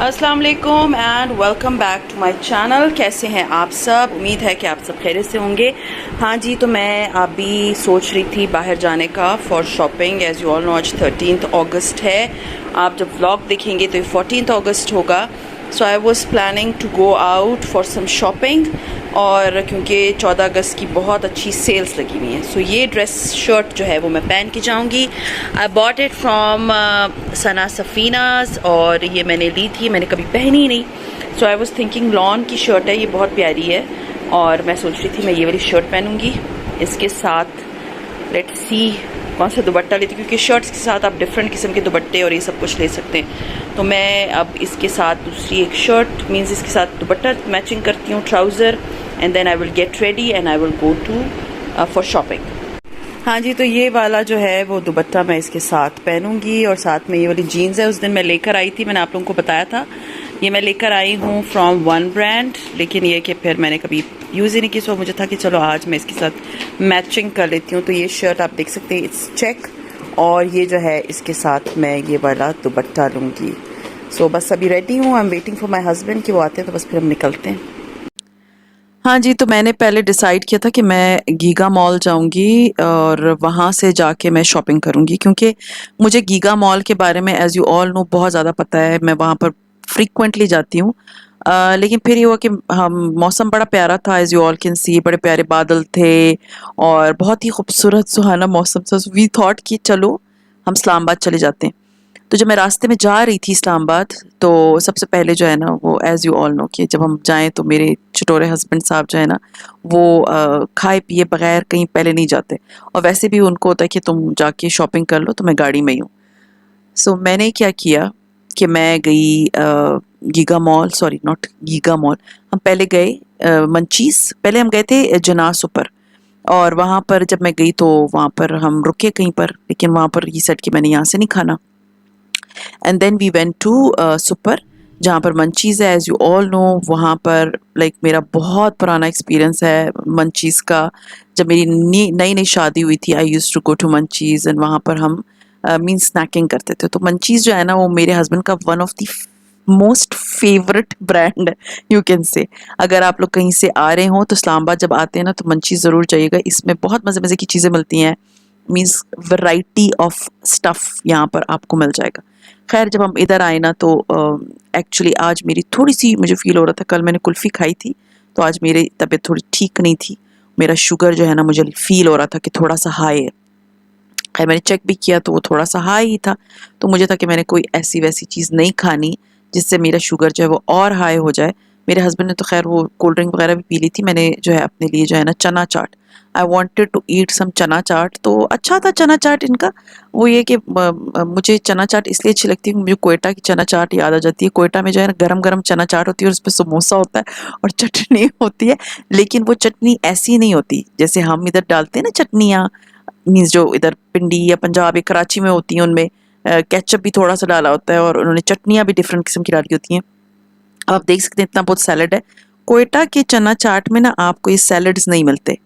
अस्सलाम वालेकुम and welcome back to my channel. कैसे हैं आप सब? उम्मीद है कि आप सब खैरियत से होंगे। हाँ जी, तो मैं अभी सोच रही थी बाहर जाने का for shopping. As you all know आज 13 अगस्त है। आप जब व्लॉग देखेंगे तो ये 14 अगस्त होगा। So I was planning to go out for some shopping, और क्योंकि 14 अगस्त की बहुत अच्छी सेल्स लगी हुई हैं। सो ये ड्रेस शर्ट जो है वो मैं पहन के जाऊंगी। आई बॉट इट फ्रॉम सना सफ़ीनाज, और ये मैंने ली थी, मैंने कभी पहनी नहीं। सो आई वॉज थिंकिंग लॉन की शर्ट है, ये बहुत प्यारी है, और मैं सोच रही थी मैं ये वाली शर्ट पहनूंगी। इसके साथ लेट्स सी कौन सा दुपट्टा लेती, क्योंकि शर्ट्स के साथ आप डिफरेंट किस्म के दुपट्टे और ये सब कुछ ले सकते हैं। तो मैं अब इसके साथ दूसरी एक शर्ट मीन्स इसके साथ दुपट्टा मैचिंग करती हूँ, trouser, and then I will get ready and I will go to for shopping. हाँ जी, तो ये वाला जो है वो दुपट्टा मैं इसके साथ पहनूंगी, और साथ में ये वाली जीन्स है, उस दिन मैं लेकर आई थी, मैंने आप लोगों को बताया था। ये मैं लेकर आई हूँ फ्रॉम वन ब्रांड, लेकिन ये कि फिर मैंने कभी यूज़ ही नहीं की। सो मुझे था कि चलो आज मैं इसके साथ मैचिंग कर लेती हूँ। तो ये शर्ट आप देख सकते हैं, इट्स चेक, और ये जो है इसके साथ मैं ये वाला दुपट्टा लूँगी। सो बस अभी रेडी हूँ, I am waiting for my husband कि वो आते हैं, तो बस फिर हम निकलते हैं। हाँ जी, तो मैंने पहले डिसाइड किया था कि मैं गीगा मॉल जाऊंगी और वहाँ से जाके मैं शॉपिंग करूंगी, क्योंकि मुझे गीगा मॉल के बारे में एज़ यू ऑल नो बहुत ज़्यादा पता है। मैं वहाँ पर फ्रीक्वेंटली जाती हूँ। लेकिन फिर ये हुआ कि हम मौसम बड़ा प्यारा था, एज़ यू ऑल कैन सी, बड़े प्यारे बादल थे और बहुत ही खूबसूरत सुहाना मौसम था। वी थॉट कि चलो हम इस्लामाबाद चले जाते हैं। तो जब मैं रास्ते में जा रही थी इस्लामाबाद, तो सबसे पहले जो है ना वो एज़ यू ऑल नो कि जब हम जाएं तो मेरे चटोरे हस्बैंड साहब जो है ना वो खाए पिए बगैर कहीं पहले नहीं जाते, और वैसे भी उनको होता है कि तुम जाके शॉपिंग कर लो, तो मैं गाड़ी में ही हूँ। सो मैंने क्या किया कि मैं गई giga mall, sorry not giga mall, हम पहले गए मंचीज़। पहले हम गए थे जनास ऊपर, और वहाँ पर जब मैं गई तो वहाँ पर हम रुके कहीं पर, लेकिन वहाँ पर ये सेट कि मैंने यहाँ से नहीं खाना। And then we went to super, जहाँ पर मंचीज़ है, एज़ यू ऑल नो। वहाँ पर लाइक मेरा बहुत पुराना एक्सपीरियंस है मंचीज़ का। जब मेरी नई नई शादी हुई थी, I used to go to Munchies, and वहाँ पर हम मीन स्नैकिंग करते थे। तो मंचीज़ जो है ना वो मेरे हस्बैंड का one of the most favourite brand you can से। अगर आप लोग कहीं से आ रहे हो तो इस्लामाबाद जब आते हैं ना तो मंचीज़ ज़रूर जाइएगा। इसमें बहुत मज़े मज़े की चीज़ें मिलती हैं, मीन्स वैरायटी ऑफ स्टफ़ यहाँ पर आपको मिल जाएगा। खैर जब हम इधर आए ना तो एक्चुअली आज मेरी थोड़ी सी मुझे फ़ील हो रहा था, कल मैंने कुल्फ़ी खाई थी तो आज मेरी तबीयत थोड़ी ठीक नहीं थी। मेरा शुगर जो है ना मुझे फ़ील हो रहा था कि थोड़ा सा हाई है। खैर मैंने चेक भी किया तो वो थोड़ा सा हाई ही था। तो मुझे था कि मैंने कोई ऐसी वैसी चीज़ नहीं खानी जिससे मेरा शुगर जो है वो और हाई हो जाए। मेरे हस्बैंड ने तो खैर वो कोल्ड ड्रिंक वगैरह भी पी ली थी। मैंने जो है अपने लिए जो है ना चना चाट, आई वांटेड टू ईट सम चना चाट। तो अच्छा था चना चाट इनका। वो ये कि मुझे चना चाट इसलिए अच्छी लगती है कि मुझे कोयटा की चना चाट याद आ जाती है। कोयटा में जो है ना गरम गरम चना चाट होती है और उसमें समोसा होता है और चटनी होती है, लेकिन वो चटनी ऐसी नहीं होती जैसे हम इधर डालते हैं ना चटनियाँ, मीन्स जो इधर पिंडी या पंजाब या कराची में होती हैं उनमें केचप भी थोड़ा सा डाला होता है और उन्होंने चटनियाँ भी डिफरेंट किस्म की डाली होती हैं। अब आप देख सकते हैं इतना बहुत सैलड है। कोयटा के चना चाट में ना आपको ये सैलड्स नहीं मिलते।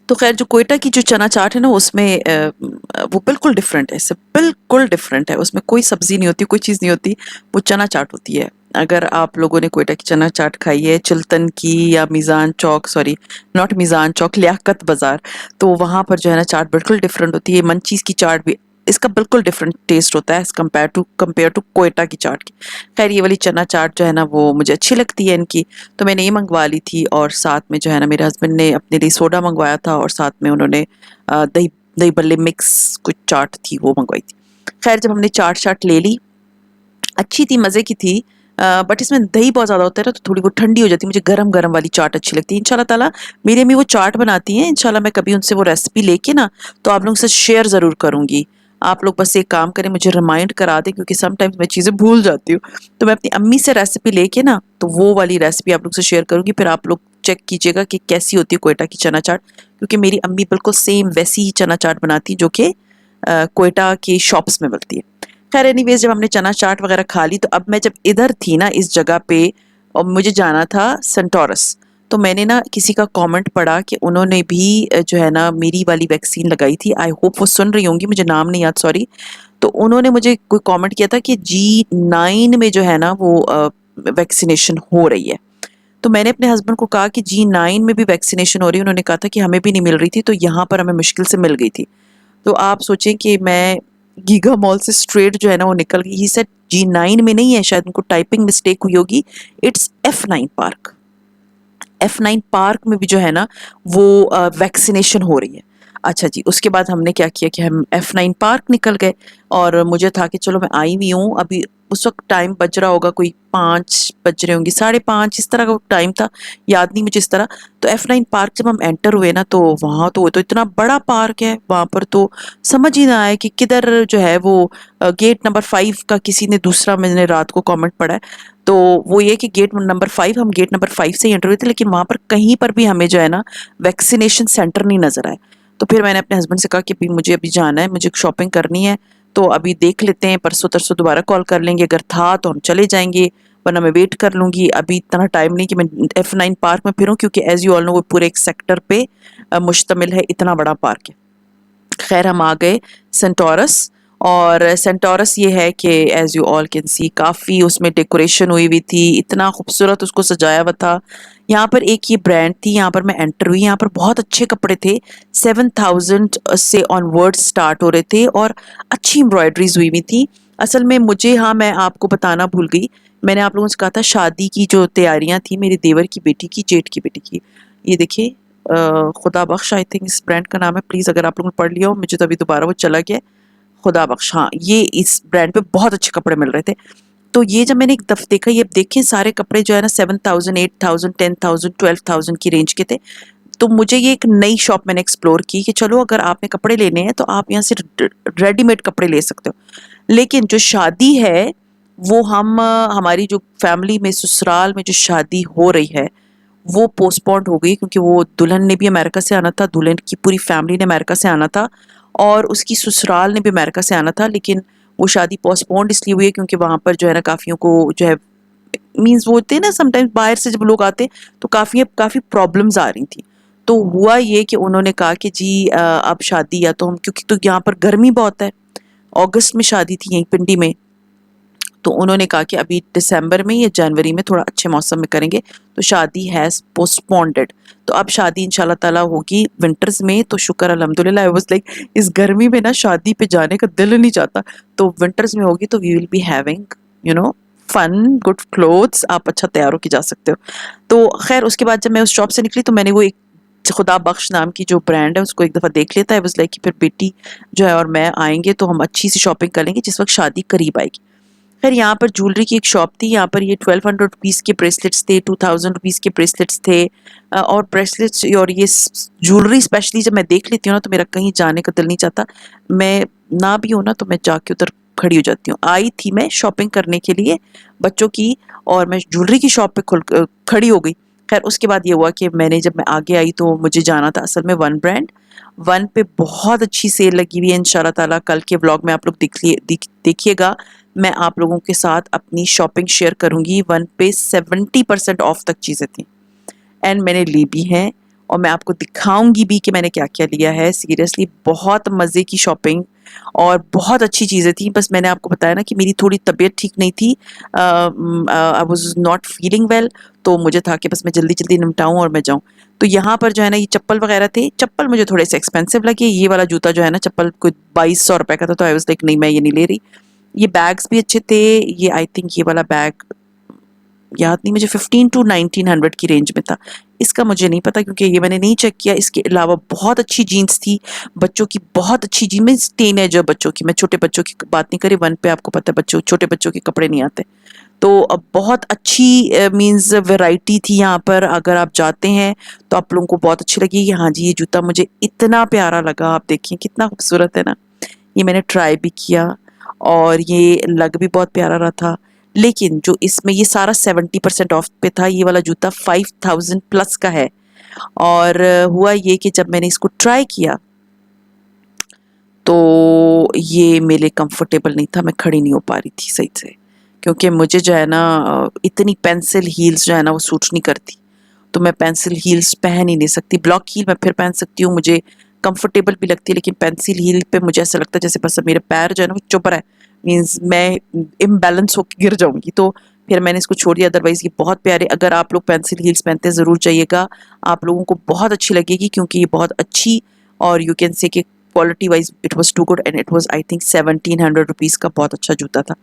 तो खैर जो कोयटा की जो चना चाट है ना उसमें वो बिल्कुल डिफरेंट है, इससे बिल्कुल डिफरेंट है। उसमें कोई सब्जी नहीं होती, कोई चीज़ नहीं होती, वो चना चाट होती है। अगर आप लोगों ने कोयटा की चना चाट खाई है चिल्तन की या मीज़ान चौक, सॉरी नॉट मीज़ान चौक, लियाकत बाज़ार, तो वहाँ पर जो है ना चाट बिल्कुल डिफरेंट होती है। मंचीज़ की चाट भी, इसका बिल्कुल डिफरेंट टेस्ट होता है एज़ कंपेयर टू कोयटा की चाट की। खैर ये वाली चना चाट जो है ना वो मुझे अच्छी लगती है इनकी, तो मैंने ये मंगवा ली थी। और साथ में जो है ना मेरे हस्बैंड ने अपने लिए सोडा मंगवाया था, और साथ में उन्होंने दही दही बल्ले मिक्स कुछ चाट थी वो मंगवाई थी। खैर जब हमने चाट ले ली, अच्छी थी, मज़े की थी, बट इसमें दही बहुत ज़्यादा होता है ना तो थोड़ी वो ठंडी हो जाती है। मुझे गरम गरम वाली चाट अच्छी लगती है। इंशाल्लाह ताला मेरी अम्मी वो चाट बनाती हैं, इंशाल्लाह मैं कभी उनसे वो रेसिपी लेके ना तो आप लोगों से शेयर ज़रूर करूँगी। आप लोग बस एक काम करें, मुझे रिमाइंड करा दें, क्योंकि समटाइम्स मैं चीज़ें भूल जाती हूँ। तो मैं अपनी अम्मी से रेसिपी लेके ना तो वो वाली रेसिपी आप लोग से शेयर करूँगी, फिर आप लोग चेक कीजिएगा कि कैसी होती है कोयटा की चना चाट, क्योंकि मेरी अम्मी बिल्कुल सेम वैसी ही चना चाट बनाती है जो कि कोयटा की शॉप्स में मिलती है। खैर एनीवेज जब हमने चना चाट वगैरह खा ली, तो अब मैं जब इधर थी ना इस जगह पे, और मुझे जाना था सेंटोरस, तो मैंने ना किसी का कमेंट पढ़ा कि उन्होंने भी जो है ना मेरी वाली वैक्सीन लगाई थी। आई होप वो सुन रही होंगी, मुझे नाम नहीं याद, सॉरी। तो उन्होंने मुझे कोई कमेंट किया था कि G9 में जो है ना वो वैक्सीनेशन हो रही है। तो मैंने अपने हस्बैंड को कहा कि G9 में भी वैक्सीनेशन हो रही है। उन्होंने कहा था कि हमें भी नहीं मिल रही थी, तो यहाँ पर हमें मुश्किल से मिल गई थी। तो आप सोचें कि मैं गीगा मॉल से स्ट्रेट जो है ना वो निकल गई। ही सेड G9 में नहीं है, शायद उनको टाइपिंग मिस्टेक हुई होगी, it's F9 park. F9 park में भी जो है ना वो वैक्सीनेशन हो रही है। अच्छा जी, उसके बाद हमने क्या किया कि हम F9 पार्क निकल गए, और मुझे था कि चलो मैं आई हुई हूँ अभी। उस वक्त टाइम बज रहा होगा, कोई 5 बज रहे होंगे, 5:30 इस तरह का टाइम था, याद नहीं मुझे इस तरह। तो F9 पार्क जब हम एंटर हुए ना, तो वहाँ तो वो तो इतना बड़ा पार्क है, वहाँ पर तो समझ ही ना आए कि किधर जो है वो गेट नंबर 5 का किसी ने दूसरा, मैंने रात को कमेंट पढ़ा है, तो वो ये कि गेट नंबर 5, हम गेट नंबर 5 से ही एंटर हुए थे, लेकिन वहाँ पर कहीं पर भी हमें जो है ना वैक्सीनेशन सेंटर नहीं नजर आए। तो फिर मैंने अपने हस्बैंड से कहा कि अभी मुझे अभी जाना है, मुझे शॉपिंग करनी है, तो अभी देख लेते हैं, परसों तरसों दोबारा कॉल कर लेंगे, अगर था तो हम चले जाएंगे, वरना मैं वेट कर लूंगी। अभी इतना टाइम नहीं कि मैं F9 पार्क में फिरूं, क्योंकि एज यू ऑल नो वो पूरे एक सेक्टर पे मुश्तमिल है, इतना बड़ा पार्क है। खैर हम आ गए सेंटोरस, और सेंटोरस ये है कि as you all can see काफ़ी उसमें डेकोरेशन हुई हुई थी, इतना खूबसूरत उसको सजाया हुआ था। यहाँ पर एक ये ब्रांड थी, यहाँ पर मैं एंटर हुई, यहाँ पर बहुत अच्छे कपड़े थे, 7,000 से ऑनवर्ड स्टार्ट हो रहे थे, और अच्छी एम्ब्रॉयडरीज हुई हुई थी। असल में मुझे, हाँ मैं आपको बताना भूल गई, मैंने आप लोगों से कहा था शादी की जो तैयारियां थी मेरे देवर की बेटी की, जेठ की बेटी की। ये देखिए, खुदा बख्श आई थिंक इस ब्रांड का नाम है, प्लीज़ अगर आप लोगों ने पढ़ लिया हो, मुझे तो अभी दोबारा वो चला गया। खुदा बख्श, हाँ, ये इस ब्रांड पे बहुत अच्छे कपड़े मिल रहे थे। तो ये जब मैंने एक दफ देखा, ये देखें सारे कपड़े जो है ना 7,000, 8,000, 10,000, 12,000 की रेंज के थे। तो मुझे ये एक नई शॉप मैंने एक्सप्लोर की कि चलो अगर आपने कपड़े लेने हैं तो आप यहाँ से रेडीमेड कपड़े ले सकते हो। लेकिन जो शादी है वो हमारी जो फैमिली में ससुराल में जो शादी हो रही है वो पोस्टपोन्ड हो गई, क्योंकि वो दुल्हन ने भी अमेरिका से आना था, दुल्हन की पूरी फैमिली ने अमेरिका से आना था, और उसकी ससुराल ने भी अमेरिका से आना था। लेकिन वो शादी पोस्टपोन्ड इसलिए हुई है क्योंकि वहाँ पर जो है ना काफियों को जो है, मीन्स वो होते हैं ना समटाइम्स बाहर से जब लोग आते तो काफी प्रॉब्लम्स आ रही थी। तो हुआ ये कि उन्होंने कहा कि जी अब शादी, या तो हम, क्योंकि तो यहाँ पर गर्मी बहुत है, अगस्त में शादी थी यहीं पिंडी में, तो उन्होंने कहा कि अभी दिसंबर में या जनवरी में थोड़ा अच्छे मौसम में करेंगे, तो शादी हैज़ पोस्टपोन्डेड। तो अब शादी इंशाल्लाह ताला होगी विंटर्स में, तो शुक्र अल्हम्दुलिल्लाह। आई वाज लाइक इस गर्मी में ना शादी पे जाने का दिल नहीं चाहता, तो विंटर्स में होगी, तो we will be having you know fun, good clothes, आप अच्छा तैयार होके जा सकते हो। तो खैर उसके बाद जब मैं उस शॉप से निकली तो मैंने वो एक खुदा बख्श नाम की जो ब्रांड है उसको एक दफ़ा देख लेता है, वाज लाइक कि फिर बेटी जो है और मैं आएंगे तो हम अच्छी सी शॉपिंग कर लेंगे जिस वक्त शादी करीब आएगी। फिर यहाँ पर ज्वेलरी की एक शॉप थी, यहाँ पर ये 1200 रुपीज़ के ब्रेसलेट्स थे, 2000 रुपीज़ के ब्रेसलेट्स थे, और ब्रेसलेट्स और ये ज्वेलरी स्पेशली जब मैं देख लेती हूँ ना तो मेरा कहीं जाने का दिल नहीं चाहता। मैं ना भी हूँ ना तो मैं जाके उधर खड़ी हो जाती हूँ। आई थी मैं शॉपिंग करने के लिए बच्चों की, और मैं ज्वेलरी की शॉप पे खड़ी हो गई। खैर उसके बाद ये हुआ कि जब मैं आगे आई तो मुझे जाना था असल में वन ब्रांड। वन पे बहुत अच्छी सेल लगी हुई है, इंशाल्लाह ताला कल के व्लॉग में आप लोग देखिएगा। मैं आप लोगों के साथ अपनी शॉपिंग शेयर करूंगी। वन पे 70% ऑफ तक चीज़ें थी, एंड मैंने ली भी हैं, और मैं आपको दिखाऊंगी भी कि मैंने क्या क्या लिया है। सीरियसली बहुत मज़े की शॉपिंग और बहुत अच्छी चीज़ें थी। बस मैंने आपको बताया ना कि मेरी थोड़ी तबीयत ठीक नहीं थी, I was not feeling well, तो मुझे था कि बस मैं जल्दी जल्दी निपटाऊँ और मैं जाऊँ। तो यहाँ पर जो है ना ये चप्पल वगैरह थे, चप्पल मुझे थोड़े से एक्सपेंसिव लगे। ये वाला जूता जो है ना चप्पल कोई 2200 रुपए का था, तो आई वाज लाइक नहीं मैं ये नहीं ले रही। ये बैग्स भी अच्छे थे, ये आई थिंक ये वाला बैग याद नहीं मुझे 15 टू 1900 की रेंज में था, इसका मुझे नहीं पता क्योंकि ये मैंने नहीं चेक किया। इसके अलावा बहुत अच्छी जीन्स थी, बच्चों की बहुत अच्छी जीन्स, मीन्स टीनेजर बच्चों की, मैं छोटे बच्चों की बात नहीं करी, वन पे आपको पता है बच्चों छोटे बच्चों के कपड़े नहीं आते। तो अब बहुत अच्छी मीन्स वैरायटी थी यहाँ पर, अगर आप जाते हैं तो आप लोगों को बहुत अच्छी लगेगी। हाँ जी, ये जूता मुझे इतना प्यारा लगा, आप देखिए कितना खूबसूरत है ना। ये मैंने ट्राई भी किया और ये लग भी बहुत प्यारा रहा था। लेकिन जो इसमें ये सारा 70% ऑफ पे था, ये वाला जूता 5000 प्लस का है। और हुआ ये कि जब मैंने इसको ट्राई किया तो ये मेरे कंफर्टेबल नहीं था, मैं खड़ी नहीं हो पा रही थी सही से, क्योंकि मुझे जो है ना इतनी पेंसिल हील्स जो है ना वो सूट नहीं करती, तो मैं पेंसिल हील्स पहन ही नहीं सकती। ब्लॉक हील मैं फिर पहन सकती हूँ, मुझे कंफर्टेबल भी लगती है, लेकिन पेंसिल हील पे मुझे ऐसा लगता है जैसे बस मेरे पैर जो है ना वो चुप रहा है, मीन्स मैं इम्बैलेंस होकर गिर जाऊंगी, तो फिर मैंने इसको छोड़ दिया। अदरवाइज ये बहुत प्यारे, अगर आप लोग पेंसिल हील्स पहनते हैं ज़रूर जाइएगा, आप लोगों को बहुत अच्छी लगेगी, क्योंकि ये बहुत अच्छी और यू कैन से कि quality wise it was too good, and it was I think 1700 rupees का बहुत अच्छा जूता था।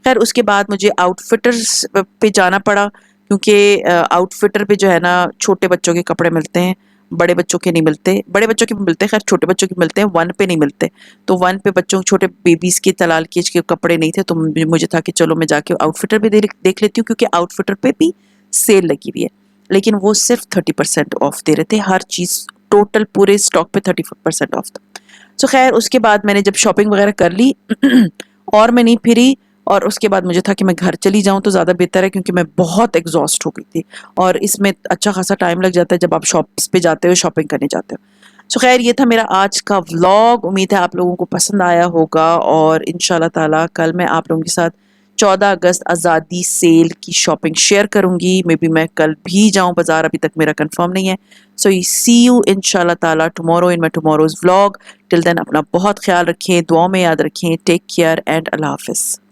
खैर उसके बाद मुझे आउटफिटर्स पे जाना पड़ा, क्योंकि आउटफिटर पे जो है ना छोटे बच्चों के कपड़े मिलते हैं, बड़े बच्चों के नहीं मिलते, बड़े बच्चों के भी मिलते हैं, खैर छोटे बच्चों के मिलते हैं, वन पे नहीं मिलते। तो वन पे बच्चों छोटे बेबीज़ के तलाल की एज के कपड़े नहीं थे, तो मुझे था कि चलो मैं जाके आउटफिटर पे देख लेती हूँ, क्योंकि आउटफिटर पे भी सेल लगी हुई है, लेकिन वो सिर्फ 30% ऑफ दे रहे थे, हर चीज़ टोटल पूरे स्टॉक पे 30% ऑफ था। सो खैर उसके बाद मैंने जब शॉपिंग वगैरह कर ली और मैं नहीं फिरी, और उसके बाद मुझे था कि मैं घर चली जाऊं तो ज़्यादा बेहतर है, क्योंकि मैं बहुत एग्जॉस्ट हो गई थी, और इसमें अच्छा खासा टाइम लग जाता है जब आप शॉप्स पे जाते हो, शॉपिंग करने जाते हो। सो खैर ये था मेरा आज का व्लॉग, उम्मीद है आप लोगों को पसंद आया होगा, और इंशाल्लाह ताला कल मैं आप लोगों के साथ 14 अगस्त आज़ादी सेल की शॉपिंग शेयर करूंगी। मे बी मैं कल भी जाऊं बाजार, अभी तक मेरा कंफर्म नहीं है। सो यू सी यू इंशाल्लाह ताला tomorrow in my tomorrow's vlog. Till then अपना बहुत ख्याल रखें, दुआओं में याद रखें, टेक केयर एंड अल्लाह हाफिज़।